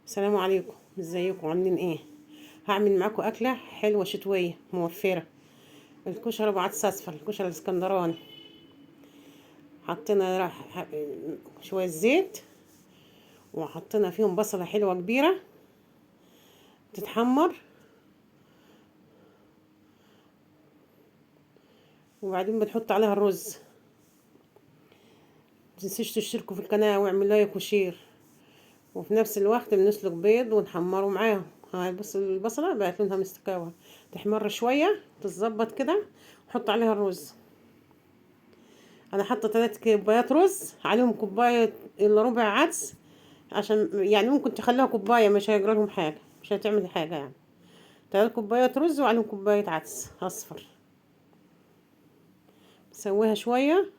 السلام عليكم، ازيكم عاملين ايه؟ هعمل معاكم اكله حلوه شتويه موفره. الكشري ابو عدس اصفر، الكشري الاسكندراني. حطينا شويه زيت، وحطينا فيهم بصله حلوه كبيره تتحمر. وبعدين بنحط عليها الرز. متنسيش تشتركوا في القناه واعملوا لايك وشير. وفي نفس الوقت بنسلق بيض ونحمره معاهم. هاي بص البصله بقت لونها مستكاوى، تحمر شويه تتظبط كده. نحط عليها الرز. انا حاطه 3 كوبايات رز، عليهم كوبايه الا ربع عدس. عشان يعني ممكن تخليها كوبايه، مش هيجرى لهم حاجه، مش هتعمل حاجه يعني. 3 كوبايات رز وعليهم كوبايه عدس اصفر. نسويها شويه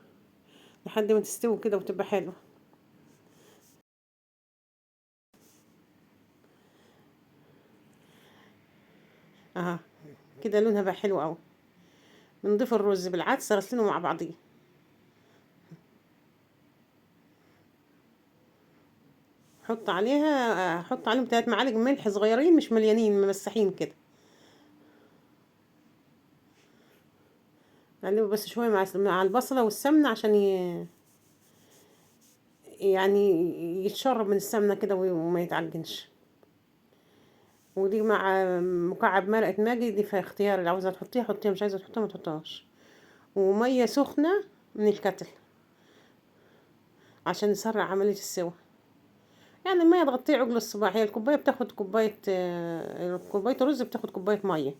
لحد ما تستوي كده وتبقى حلوه. اها، كده لونها بقى حلو قوي. بنضيف الرز بالعدس رسلينه مع بعضيه. حط عليهم 3 معالق ملح صغيرين، مش مليانين، ممسحين كده. قلبوا بس شويه مع البصله والسمنه عشان يعني يتشرب من السمنه كده وما يتعجنش. ودي مع مكعب مرقة ماجي، دي في اختيار، اللي عاوزة تحطيها حطيها، مش عايزة تحطيها ما تحطهاش. ومية سخنة من الكتل عشان يسرع عملية السوا. يعني المية تغطيه عقل الصباع، هي الكوباية بتاخد كوباية، كوباية الرز بتاخد كوباية مية.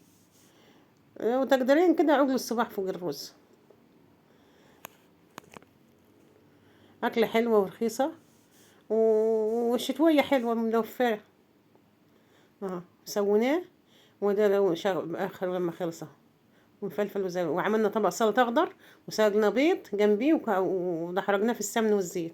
وتقدرين كده عقل الصباع فوق الرز. أكلة حلوة ورخيصة والشتوية حلوة مدوفرة. اه سويناه. وده لو آخر لما خلصه. وفلفل وعملنا طبق سلطة أخضر، وسلقنا بيض جنبيه ودحرجناه في السمن والزيت.